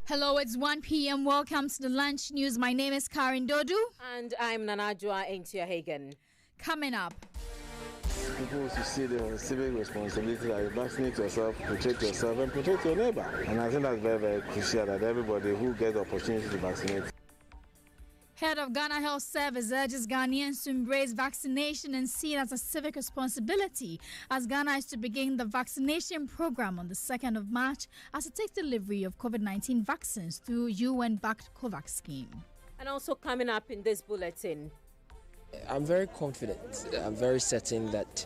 Hello, it's 1 p.m. Welcome to the Lunch News. My name is Karen Dodu. And I'm Nanajua Aintia Hagen. Coming up. People to see the civic responsibility that you vaccinate yourself, protect yourself, and protect your neighbor. And I think that's very, very crucial that everybody who gets the opportunity to vaccinate. Head of Ghana Health Service urges Ghanaians to embrace vaccination and see it as a civic responsibility as Ghana is to begin the vaccination program on the 2nd of March as it takes delivery of COVID-19 vaccines through UN-backed COVAX scheme. And also coming up in this bulletin, I'm very confident. I'm very certain that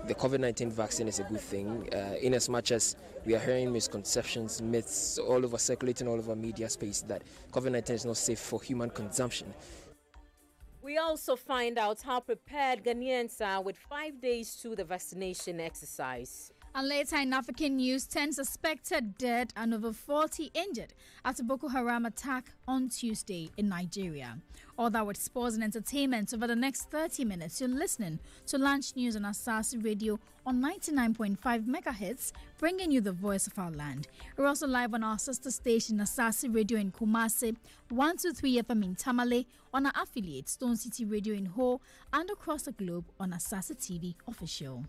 the COVID-19 vaccine is a good thing, in as much as we are hearing misconceptions, myths circulating all over media space that COVID-19 is not safe for human consumption. We also find out how prepared Ghanaians are with 5 days to the vaccination exercise. And later in African news, 10 suspected dead and over 40 injured after Boko Haram attack on Tuesday in Nigeria. All that with sports and entertainment over the next 30 minutes. You're listening to Lunch News on Asaase Radio on 99.5 megahertz, bringing you the voice of our land. We're also live on our sister station, Asaase Radio in Kumasi, 123 FM in Tamale, on our affiliate, Stone City Radio in Ho, and across the globe on Asaase TV Official.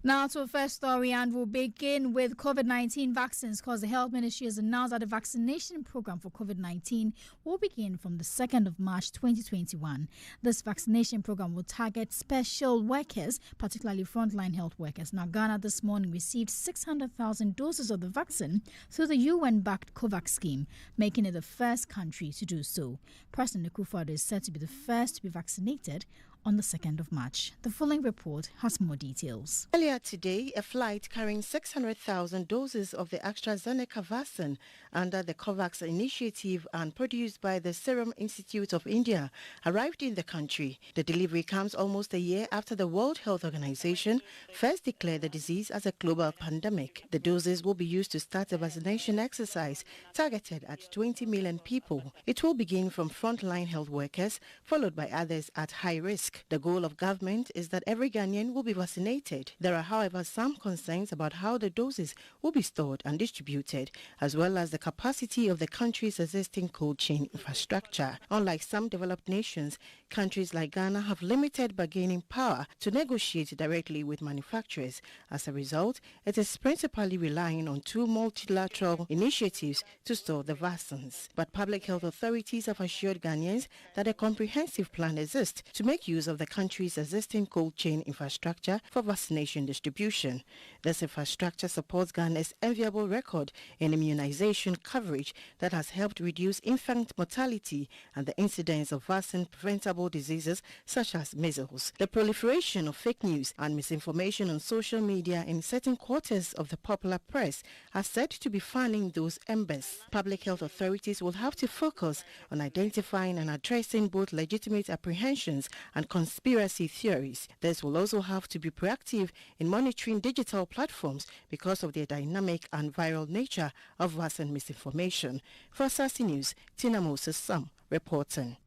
Now to a first story, and we'll begin with COVID-19 vaccines, because the Health Ministry has announced that the vaccination program for COVID-19 will begin from the 2nd of March 2021. This vaccination program will target special workers, particularly frontline health workers. Now, Ghana this morning received 600,000 doses of the vaccine through the UN-backed COVAX scheme, making it the first country to do so. President Akufo-Addo is said to be the first to be vaccinated on the 2nd of March. The following report has more details. Earlier today, a flight carrying 600,000 doses of the AstraZeneca vaccine under the COVAX initiative and produced by the Serum Institute of India arrived in the country. The delivery comes almost a year after the World Health Organization first declared the disease as a global pandemic. The doses will be used to start a vaccination exercise targeted at 20 million people. It will begin from frontline health workers, followed by others at high risk. The goal of government is that every Ghanaian will be vaccinated. There are, however, some concerns about how the doses will be stored and distributed, as well as the capacity of the country's existing cold chain infrastructure. Unlike some developed nations, countries like Ghana have limited bargaining power to negotiate directly with manufacturers. As a result, it is principally relying on two multilateral initiatives to store the vaccines. But public health authorities have assured Ghanaians that a comprehensive plan exists to make use of the country's existing cold chain infrastructure for vaccination distribution. This infrastructure supports Ghana's enviable record in immunization coverage that has helped reduce infant mortality and the incidence of vaccine-preventable diseases such as measles. The proliferation of fake news and misinformation on social media in certain quarters of the popular press are said to be fanning those embers. Public health authorities will have to focus on identifying and addressing both legitimate apprehensions and conspiracy theories. This will also have to be proactive in monitoring digital platforms because of their dynamic and viral nature of vaccine misinformation. For Asaase News, Tina Moses Sam reporting.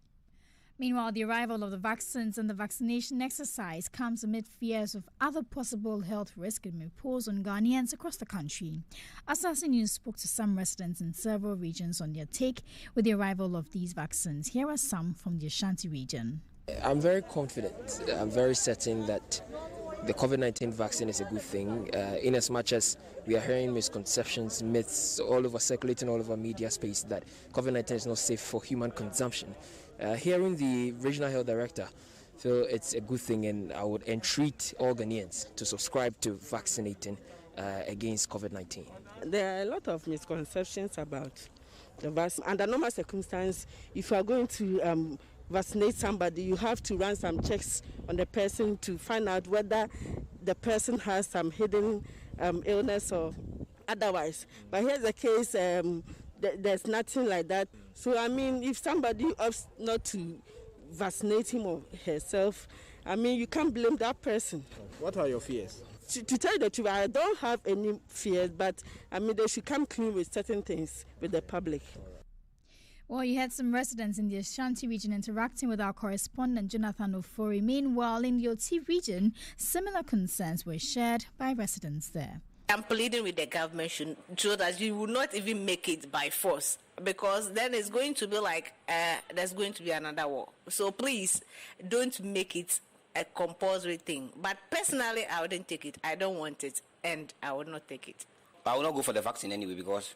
Meanwhile, the arrival of the vaccines and the vaccination exercise comes amid fears of other possible health risks it may pose on Ghanaians across the country. Asaase News spoke to some residents in several regions on their take with the arrival of these vaccines. Here are some from the Ashanti region. I'm very confident. I'm very certain that the COVID-19 vaccine is a good thing, in as much as we are hearing misconceptions, myths circulating all over media space that COVID-19 is not safe for human consumption. Hearing the regional health director, feel it's a good thing, and I would entreat all Ghanaians to subscribe to vaccinating against COVID-19. There are a lot of misconceptions about the vaccine. Under normal circumstances, if you are going to vaccinate somebody, you have to run some checks on the person to find out whether the person has some hidden illness or otherwise. But here's the case, there's nothing like that. So, I mean, if somebody opts not to vaccinate him or herself, I mean, you can't blame that person. What are your fears? To tell you the truth, I don't have any fears, but I mean, they should come clean with certain things with the public. Well, you had some residents in the Ashanti region interacting with our correspondent Jonathan Ofori. Meanwhile, in the Oti region, similar concerns were shared by residents there. I'm pleading with the government so that you will not even make it by force, because then it's going to be like there's going to be another war. So please don't make it a compulsory thing. But personally, I wouldn't take it. I don't want it, and I would not take it. I will not go for the vaccine anyway, because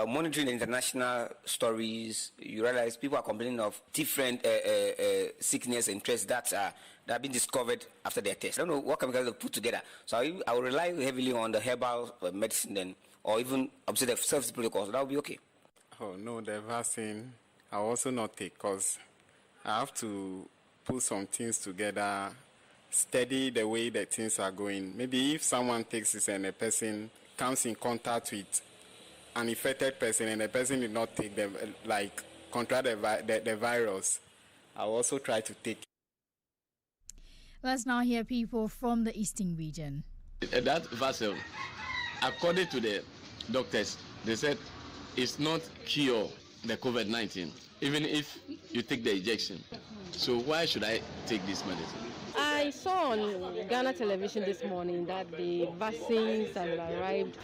monitoring the international stories, you realize people are complaining of different sickness and threats that have been discovered after their test. I don't know what chemicals they put together. So I will rely heavily on the herbal medicine then, or even observe the service protocols. That will be okay. Oh, no, the vaccine I will also not take, because I have to put some things together, study the way the things are going. Maybe if someone takes this and a person comes in contact with an infected person and the person did not take them, like contract the virus, I will also try to take. Let's now hear people from the Eastern region. That vaccine, according to the doctors, they said it's not cure the COVID-19, even if you take the injection. So why should I take this medicine? I saw on Ghana television this morning that the vaccines have arrived.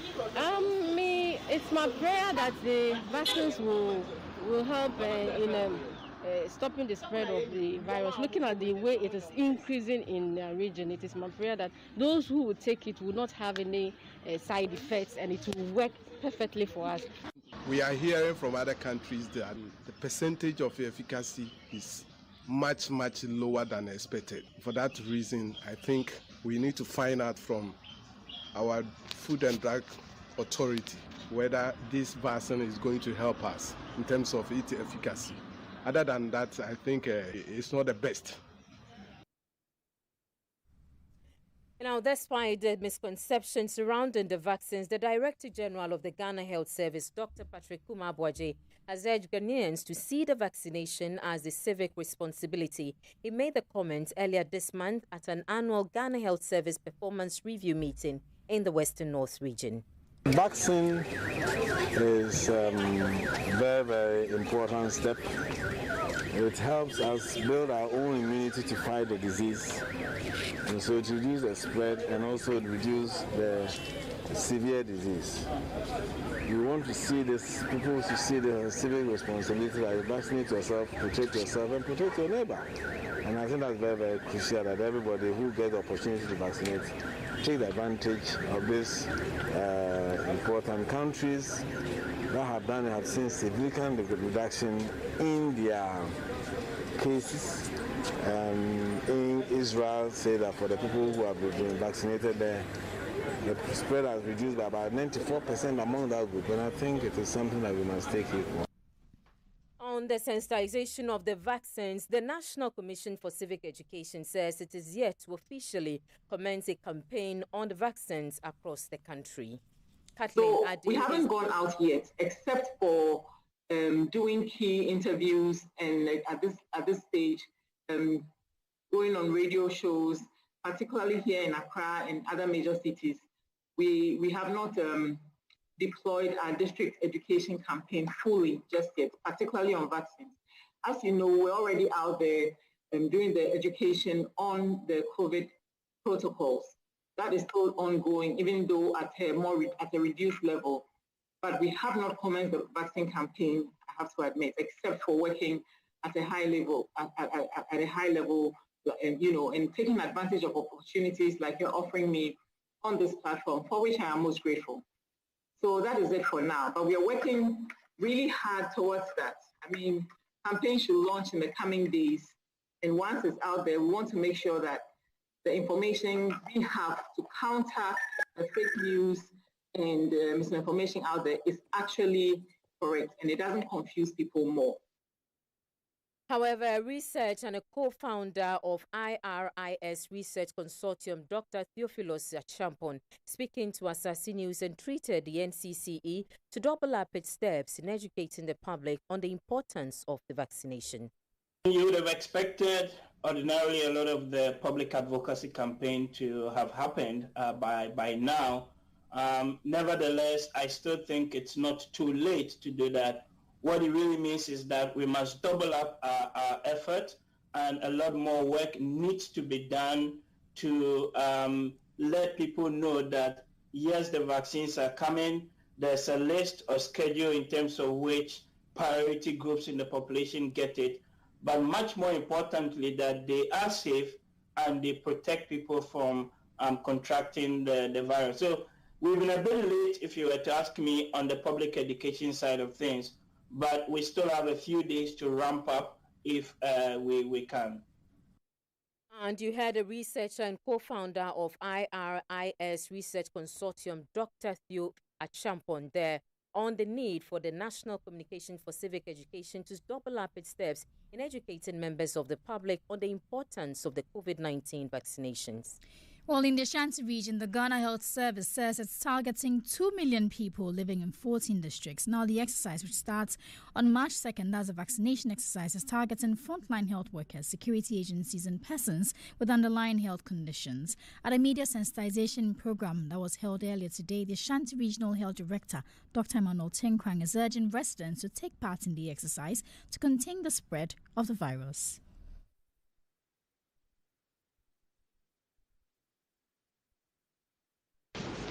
It's my prayer that the vaccines will help in stopping the spread of the virus. Looking at the way it is increasing in the region, it is my prayer that those who will take it will not have any side effects, and it will work perfectly for us. We are hearing from other countries that the percentage of efficacy is much lower than expected. For that reason, I think we need to find out from our Food and Drug Authority whether this vaccine is going to help us in terms of its efficacy. Other than that, I think it's not the best. Now, despite the misconceptions surrounding the vaccines, the Director General of the Ghana Health Service, Dr. Patrick Kumabwaje, has urged Ghanaians to see the vaccination as a civic responsibility. He made the comment earlier this month at an annual Ghana Health Service performance review meeting in the Western North region. Vaccine is a very important step. It helps us build our own immunity to fight the disease, and so to reduce the spread and also reduce the severe disease. You want to see this, people to see the civic responsibility, like vaccinate yourself, protect yourself, and protect your neighbor. And I think that's very crucial that everybody who gets the opportunity to vaccinate take the advantage of this important. Countries that have done it have seen significant reduction in their cases. In Israel, say that for the people who have been vaccinated there, the spread has reduced by about 94% among that group, and I think it is something that we must take it on. On the sensitization of the vaccines, the National Commission for Civic Education says it is yet to officially commence a campaign on the vaccines across the country. So we haven't gone out yet, except for doing key interviews and at this stage, going on radio shows, particularly here in Accra and other major cities. We have not deployed our district education campaign fully just yet, particularly on vaccines. As you know, we're already out there doing the education on the COVID protocols. That is still ongoing, even though at a reduced level. But we have not commenced the vaccine campaign, I have to admit, except for working at a high level, and taking advantage of opportunities like you're offering me on this platform, for which I am most grateful. So that is it for now. But we are working really hard towards that. I mean, campaign should launch in the coming days. And once it's out there, we want to make sure that the information we have to counter the fake news and misinformation out there is actually correct and it doesn't confuse people more. However, research and a co-founder of IRIS Research Consortium, Dr. Theophilus Achampon, speaking to Asaase News, entreated the NCCE to double up its steps in educating the public on the importance of the vaccination. You would have expected ordinarily a lot of the public advocacy campaign to have happened by now. Nevertheless, I still think it's not too late to do that. what it really means is that we must double up our effort, and a lot more work needs to be done to let people know that, yes, the vaccines are coming. There's a list or schedule in terms of which priority groups in the population get it, but much more importantly, that they are safe and they protect people from contracting the virus. So we've been a bit late, if you were to ask me, on the public education side of things, but we still have a few days to ramp up if we can. And you had a researcher and co-founder of IRIS Research Consortium, Dr. Theo Achampon, there on the need for the National Communication for Civic Education to double up its steps in educating members of the public on the importance of the COVID-19 vaccinations. Well, in the Ashanti region, the Ghana Health Service says it's targeting 2 million people living in 14 districts. Now, the exercise, which starts on March 2nd, as a vaccination exercise, is targeting frontline health workers, security agencies, and persons with underlying health conditions. At a media sensitization program that was held earlier today, the Ashanti Regional Health Director, Dr. Emmanuel Tenkrang, is urging residents to take part in the exercise to contain the spread of the virus.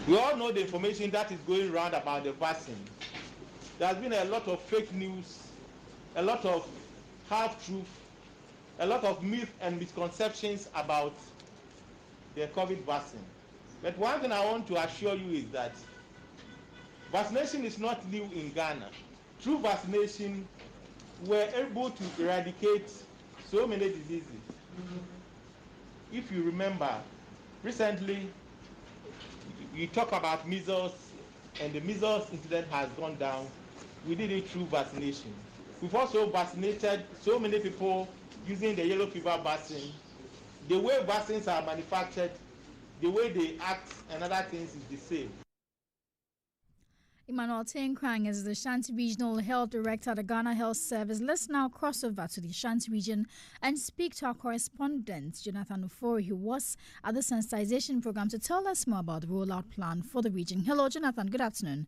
We all know the information that is going around about the vaccine. There has been a lot of fake news, a lot of half-truth, a lot of myth and misconceptions about the COVID vaccine. But one thing I want to assure you is that vaccination is not new in Ghana. Through vaccination, we're able to eradicate so many diseases. If you remember, recently, you talk about measles, and the measles incident has gone down. We did it through vaccination. We've also vaccinated so many people using the yellow fever vaccine. The way vaccines are manufactured, the way they act, and other things is the same. Emmanuel Tenkrang is the Ashanti Regional Health Director at the Ghana Health Service. Let's now cross over to the Ashanti region and speak to our correspondent, Jonathan Ofori, who was at the sensitization program, to tell us more about the rollout plan for the region. Hello, Jonathan. Good afternoon.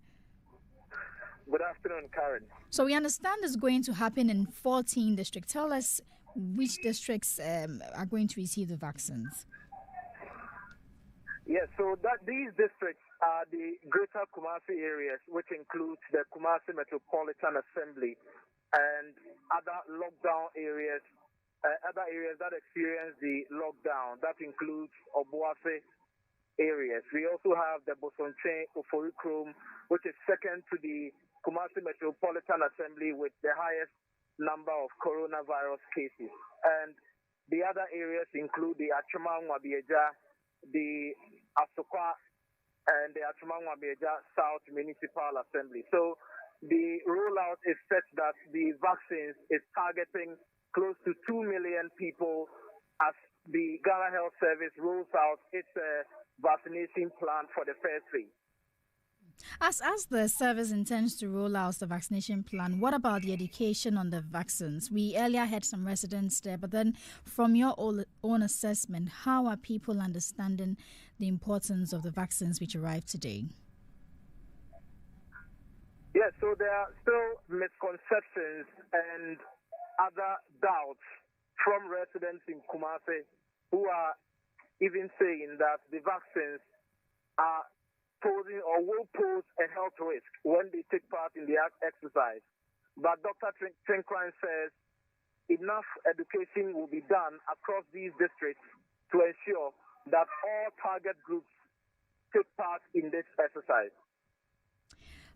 Good afternoon, Karen. So we understand it's going to happen in 14 districts. Tell us which districts are going to receive the vaccines. Yes, so these districts are the Greater Kumasi areas, which includes the Kumasi Metropolitan Assembly and other lockdown areas, other areas that experience the lockdown. That includes Obuasi areas. We also have the Bosonche Oforikrom, which is second to the Kumasi Metropolitan Assembly with the highest number of coronavirus cases. And the other areas include the Achuma Nwabieja, the Asokwa, and the Achuma Nwabieja South Municipal Assembly. So the rollout is such that the vaccines is targeting close to 2 million people as the Ghana Health Service rolls out its vaccination plan for the first phase. As the service intends to roll out the vaccination plan, what about the education on the vaccines? We earlier had some residents there, but then from your own assessment, how are people understanding the importance of the vaccines which arrived today? Yes, so there are still misconceptions and other doubts from residents in Kumasi who are even saying that the vaccines are posing or will pose a health risk when they take part in the exercise. But Dr. Tenkrang says enough education will be done across these districts to ensure that all target groups take part in this exercise.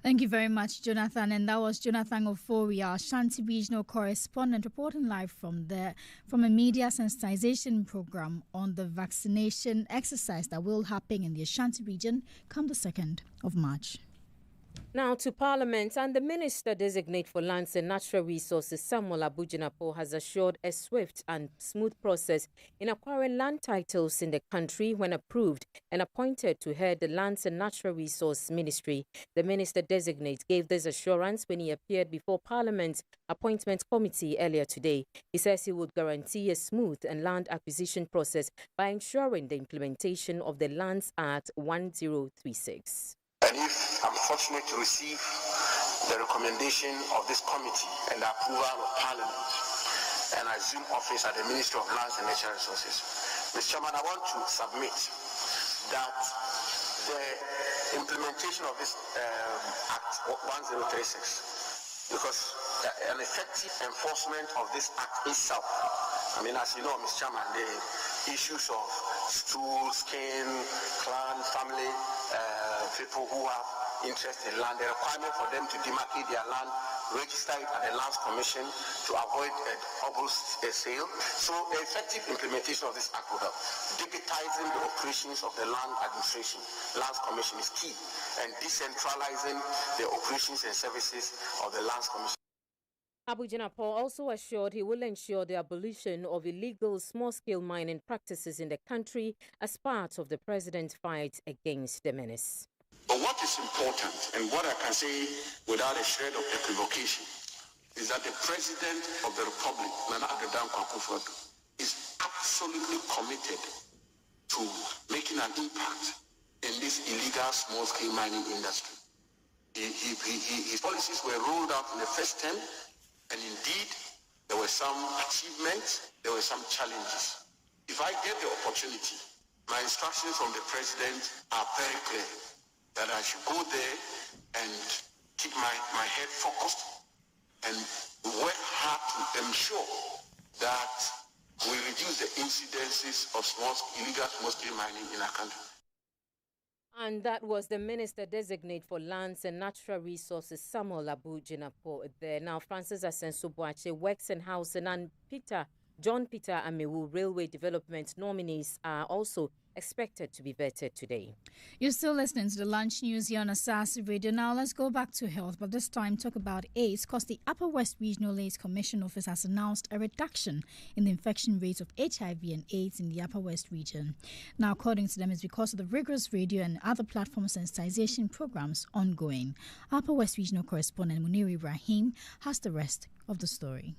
Thank you very much, Jonathan. And that was Jonathan Ofori, our Ashanti regional correspondent, reporting live from a media sensitization program on the vaccination exercise that will happen in the Ashanti region come the 2nd of March. Now to Parliament, and the Minister-designate for Lands and Natural Resources, Samuel Abujinapo, has assured a swift and smooth process in acquiring land titles in the country when approved and appointed to head the Lands and Natural Resource Ministry. The Minister-designate gave this assurance when he appeared before Parliament's Appointment Committee earlier today. He says he would guarantee a smooth and land acquisition process by ensuring the implementation of the Lands Act 1036. And if I'm fortunate to receive the recommendation of this committee and the approval of Parliament and assume office at the Ministry of Lands and Natural Resources. Mr. Chairman, I want to submit that the implementation of this Act 1036, because an effective enforcement of this Act itself, I mean, as you know, Mr. Chairman, the issues of stool, skin, clan, family, people who have interest in land, the requirement for them to demarcate their land, register it at the Lands Commission to avoid a double sale. So the effective implementation of this Act will help. Digitizing the operations of the Land Administration, Lands Commission is key, and decentralizing the operations and services of the Lands Commission. Abu Jinapor also assured he will ensure the abolition of illegal small-scale mining practices in the country as part of the president's fight against the menace. But what is important, and what I can say without a shred of equivocation, is that the President of the Republic, Nana Addo Dankwa Akufo-Addo, is absolutely committed to making an impact in this illegal small-scale mining industry. His policies were rolled out in the first term, and indeed, there were some achievements, there were some challenges. If I get the opportunity, my instructions from the President are very clear, that I should go there and keep my head focused and work hard to ensure that we reduce the incidences of illegal small-scale mining in our country. And that was the Minister-designate for Lands and Natural Resources, Samuel Abu Jinapor there. Now, Francis Asenso-Boakye, Works and Housing, and John Peter Amewu Railway Development nominees are also expected to be vetted today. You're still listening to the Lunch News here on Asaase Radio. Now let's go back to health, but this time talk about AIDS, because the Upper West Regional AIDS Commission Office has announced a reduction in the infection rates of HIV and AIDS in the Upper West region. Now, according to them, it's because of the rigorous radio and other platform sensitization programs ongoing. Upper West Regional correspondent Munir Ibrahim has the rest of the story.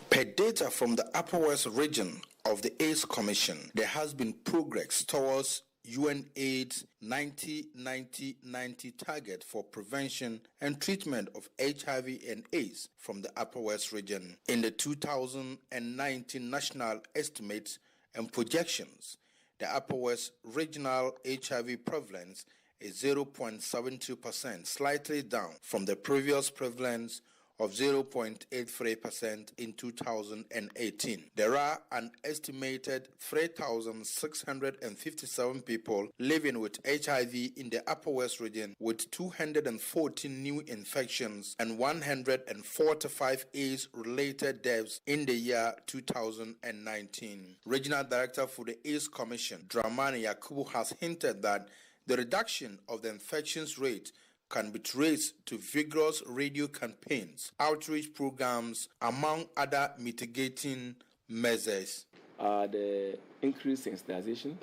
Per data from the Upper West region of the AIDS Commission, there has been progress towards UNAIDS 90-90-90 target for prevention and treatment of HIV and AIDS from the Upper West region. In the 2019 national estimates and projections, the Upper West regional HIV prevalence is 0.72%, slightly down from the previous prevalence of 0.83% in 2018. There are an estimated 3,657 people living with HIV in the Upper West region, with 214 new infections and 145 AIDS-related deaths in the year 2019. Regional Director for the AIDS Commission, Dramani Yakubu, has hinted that the reduction of the infections rate can be traced to vigorous radio campaigns, outreach programs, among other mitigating measures. The increased sensitization.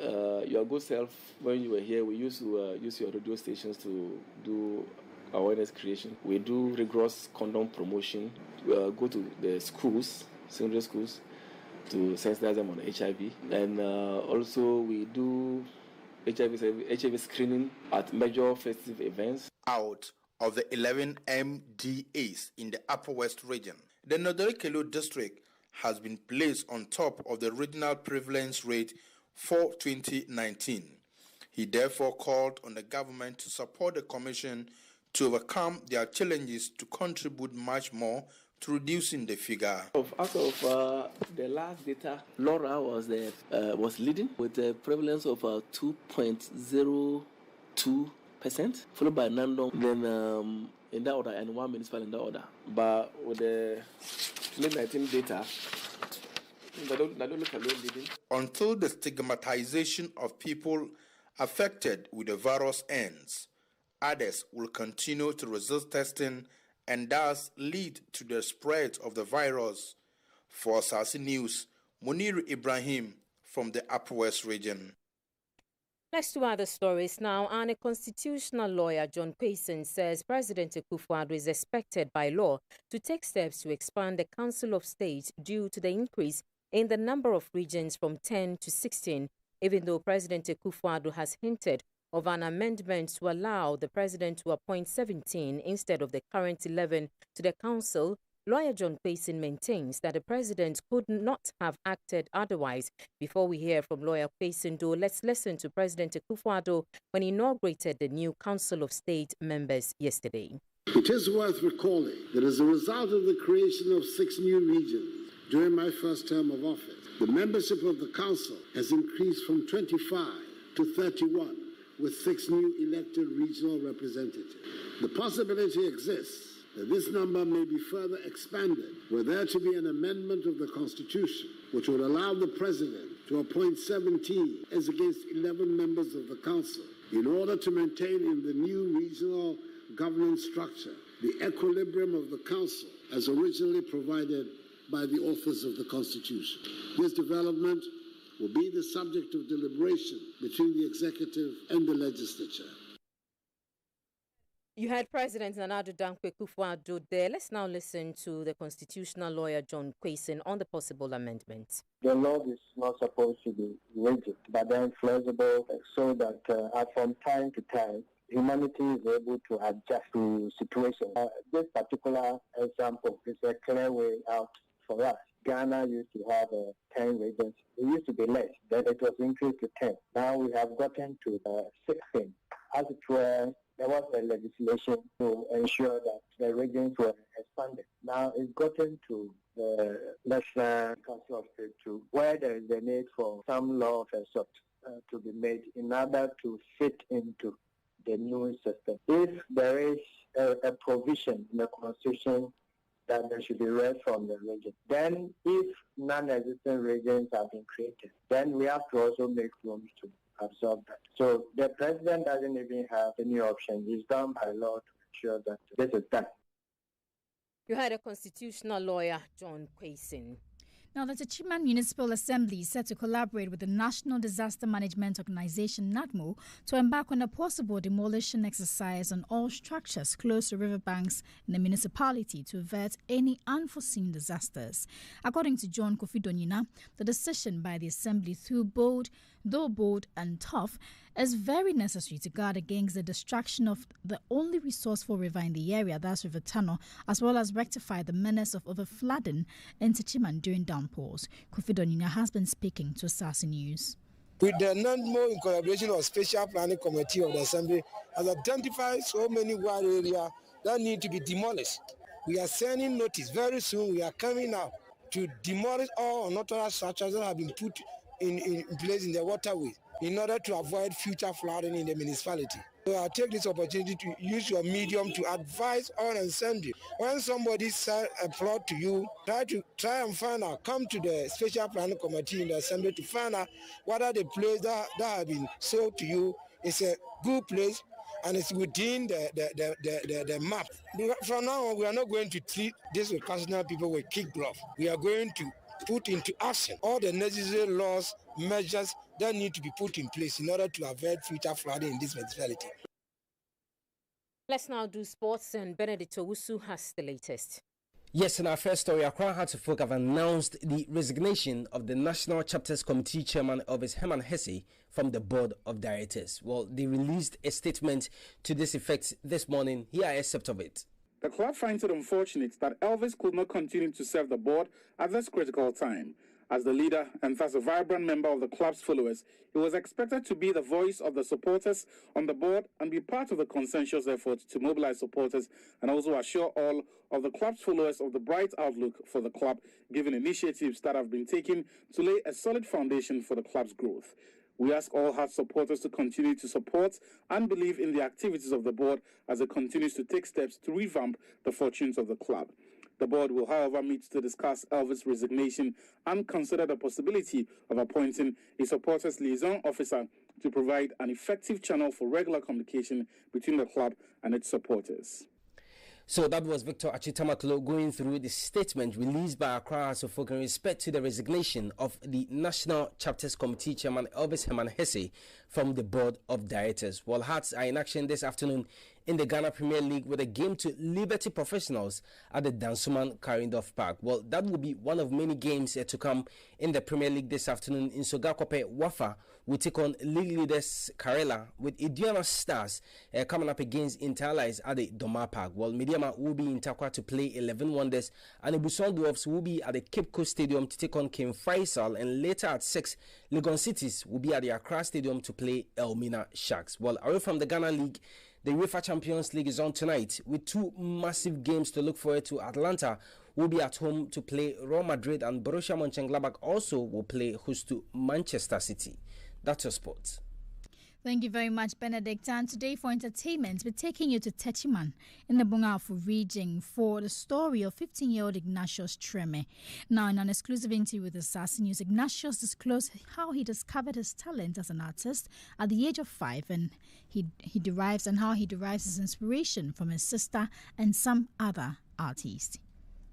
Your good self, when you were here, we used to use your radio stations to do awareness creation. We do rigorous condom promotion. We go to the schools, secondary schools, to sensitize them on HIV. And also we do HIV screening at major festive events. Out of the 11 MDAs in the Upper West region, the Nodorikelu district has been placed on top of the regional prevalence rate for 2019. He therefore called on the government to support the commission to overcome their challenges to contribute much more to reducing the figure. Out of the last data, Laura was leading with a prevalence of 2.02%, followed by Nandong, then in that order, and one municipal in that order. But with the 2019 data, I don't look at leading. Until the stigmatization of people affected with the virus ends, others will continue to resist testing and thus lead to the spread of the virus. For Asaase News, Munir Ibrahim from the Upper West region. Next to other stories now, and a constitutional lawyer, John Quayson, says President Akufo-Addo is expected by law to take steps to expand the Council of State due to the increase in the number of regions from 10 to 16, even though President Akufo-Addo has hinted of an amendment to allow the president to appoint 17 instead of the current 11 to the council, lawyer John Quayson maintains that the president could not have acted otherwise. Before we hear from lawyer Quayson, though, let's listen to President Akufo-Addo when he inaugurated the new Council of State members yesterday. It is worth recalling that as a result of the creation of 6 new regions during my first term of office, the membership of the council has increased from 25 to 31, with 6 new elected regional representatives. The possibility exists that this number may be further expanded were there to be an amendment of the Constitution which would allow the President to appoint 17 as against 11 members of the Council in order to maintain in the new regional governance structure the equilibrium of the Council as originally provided by the authors of the Constitution. This development will be the subject of deliberation between the Executive and the Legislature. You heard President Nana Addo Dankwa Akufo-Addo there. Let's now listen to the constitutional lawyer John Quayson on the possible amendments. The law is not supposed to be rigid, but then flexible, so that from time to time, humanity is able to adjust to situations. This particular example is a clear way out for us. Ghana used to have 10 regions. It used to be less. Then it was increased to 10. Now we have gotten to 16. As it were, there was a legislation to ensure that the regions were expanded. Now it's gotten to the National Council of State too, where there is a need for some law of a sort to be made in order to fit into the new system. If there is a provision in the Constitution that there should be rest from the region, then if non-existent regions have been created, then we have to also make room to absorb that. So the president doesn't even have any option. It's done by law to ensure that this is done. You had a constitutional lawyer, John Quayson. Now, the Techiman Municipal Assembly is set to collaborate with the National Disaster Management Organization, NADMO, to embark on a possible demolition exercise on all structures close to riverbanks in the municipality to avert any unforeseen disasters. According to John Kofi Donyina, the decision by the Assembly, though bold and tough, is very necessary to guard against the destruction of the only resourceful river in the area, that's River Tano, as well as rectify the menace of overflooding in Techiman during downpours. Kofi Donyina has been speaking to Asaase News. With the NADMO in collaboration with Special Planning Committee of the Assembly, has identified so many wild areas that need to be demolished. We are sending notice very soon. We are coming out to demolish all unauthorized structures that have been put in place in the waterways in order to avoid future flooding in the municipality. So I take this opportunity to use your medium to advise all and sundry. When somebody sells a plot to you, try and find out. Come to the Special Planning Committee in the Assembly to find out whether the place that has been sold to you is a good place and it's within the map. From now on, we are not going to treat these occasional people with kick glove. We are going to put into action all the necessary laws, measures that need to be put in place in order to avoid future flooding in this municipality. Let's now do sports, and Benedict Owusu has the latest. Yes, in our first story, Accra Hearts of Folk have announced the resignation of the National Chapters Committee Chairman Elvis Herman Hesse from the Board of Directors. Well, they released a statement to this effect this morning. Here are excerpts of it. The club finds it unfortunate that Elvis could not continue to serve the board at this critical time. As the leader and thus a vibrant member of the club's followers, he was expected to be the voice of the supporters on the board and be part of the consensus effort to mobilize supporters and also assure all of the club's followers of the bright outlook for the club, given initiatives that have been taken to lay a solid foundation for the club's growth. We ask all Hearts supporters to continue to support and believe in the activities of the board as it continues to take steps to revamp the fortunes of the club. The board will, however, meet to discuss Elvis' resignation and consider the possibility of appointing a supporters liaison officer to provide an effective channel for regular communication between the club and its supporters. So that was Victor Achitamaklo going through the statement released by Accra Hearts of Folk in respect to the resignation of the National Chapters Committee Chairman Elvis Herman Hesse from the Board of Directors. While Hearts are in action this afternoon in the Ghana Premier League with a game to Liberty Professionals at the Dansoman Karindorf Park. Well, that will be one of many games to come in the Premier League this afternoon. In Sogakope, Wafa will take on league leaders Karela, with Idiana Stars coming up against Interallies at the Doma Park. Well, Mediama will be in Takwa to play 11 Wonders, and the Buson Dwarfs will be at the Cape Coast Stadium to take on King Faisal, and later at 6, Legon Cities will be at the Accra Stadium to play Elmina Sharks. Well, away from the Ghana League, the UEFA Champions League is on tonight with 2 massive games to look forward to. Atlanta will be at home to play Real Madrid, and Borussia Mönchengladbach also will play host to Manchester City. That's your sport. Thank you very much, Benedict. And today for entertainment, we're taking you to Techiman in the Bungafu region for the story of 15-year-old Ignatius Treme. Now, in an exclusive interview with Asaase News, Ignatius disclosed how he discovered his talent as an artist at the age of 5, and how he derives his inspiration from his sister and some other artists.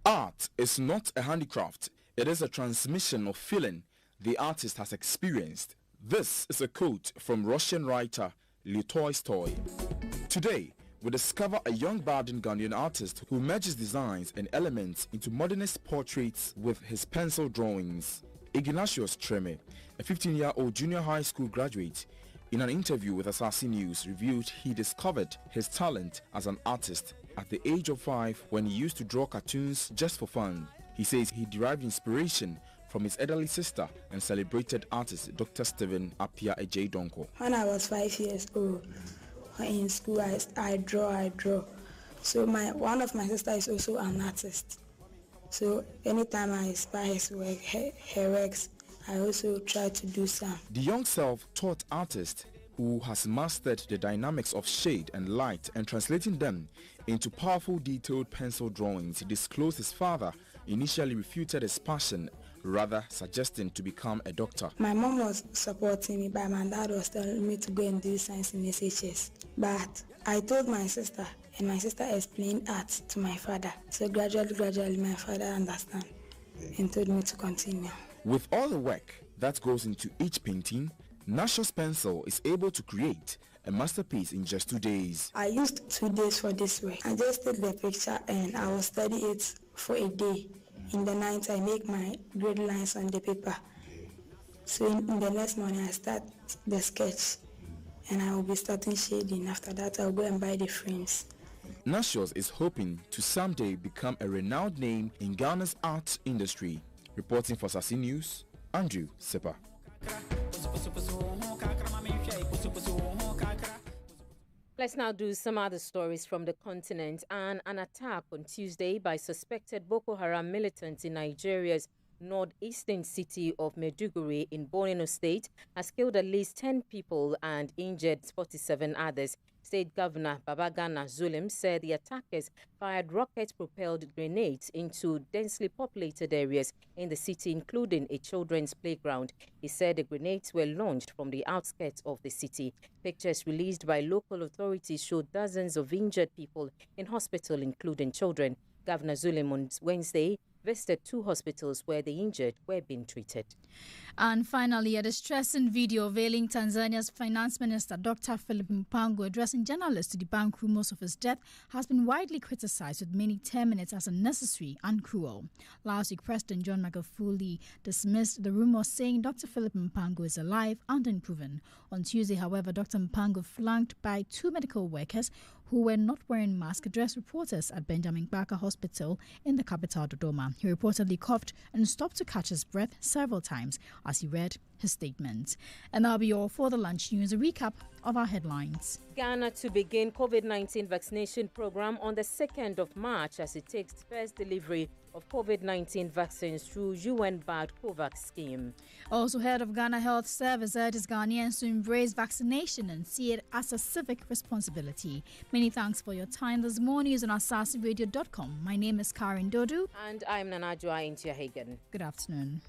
Art is not a handicraft. It is a transmission of feeling the artist has experienced. This is a quote from Russian writer Leo Tolstoy. Today, we discover a young budding Ghanaian artist who merges designs and elements into modernist portraits with his pencil drawings. Ignatius Treme, a 15-year-old junior high school graduate, in an interview with Asaase News, revealed he discovered his talent as an artist at the age of 5 when he used to draw cartoons just for fun. He says he derived inspiration from his elderly sister and celebrated artist Dr. Stephen Apia Ejay Donko. When I was 5 years old, in school I draw. So one of my sisters is also an artist. So anytime I spy his work, her works, I also try to do some. The young self-taught artist who has mastered the dynamics of shade and light and translating them into powerful detailed pencil drawings, disclosed his father initially refuted his passion, rather suggesting to become a doctor. My mom was supporting me, but my dad was telling me to go and do science in SHS. But I told my sister, and my sister explained art to my father. So gradually my father understood and told me to continue. With all the work that goes into each painting, Ignatius Pencil is able to create a masterpiece in just 2 days. I used 2 days for this work. I just take the picture and I will study it for a day. In the night, I make my grid lines on the paper. So in the next morning, I start the sketch and I will be starting shading. After that, I'll go and buy the frames. Ignatius is hoping to someday become a renowned name in Ghana's art industry. Reporting for Asaase News, Andrew Sepa. Let's now do some other stories from the continent. An attack on Tuesday by suspected Boko Haram militants in Nigeria's northeastern city of Maiduguri in Borno State has killed at least 10 people and injured 47 others. State Governor Babagana Zulum said the attackers fired rocket-propelled grenades into densely populated areas in the city, including a children's playground. He said the grenades were launched from the outskirts of the city. Pictures released by local authorities showed dozens of injured people in hospital, including children. Governor Zulum on Wednesday visited 2 hospitals where the injured were being treated. And finally, a distressing video veiling Tanzania's finance minister, Dr. Philip Mpango, addressing journalists to debunk rumors of his death has been widely criticized, with many terming it as unnecessary and cruel. Last week, President John Magufuli dismissed the rumors, saying Dr. Philip Mpango is alive and unproven. On Tuesday, however, Dr. Mpango, flanked by 2 medical workers who were not wearing masks, addressed reporters at Benjamin Barker Hospital in the capital, Dodoma. He reportedly coughed and stopped to catch his breath several times as he read his statement. And that'll be all for the lunch news. A recap of our headlines. Ghana to begin COVID-19 vaccination program on the 2nd of March as it takes first delivery of COVID-19 vaccines through UN-backed COVAX scheme. Also, head of Ghana Health Service urges Ghanaians to embrace vaccination and see it as a civic responsibility. Many thanks for your time this morning. News on AsaseRadio.com. My name is Karen Dodu. And I'm Nanajua Intiahagen. Good afternoon.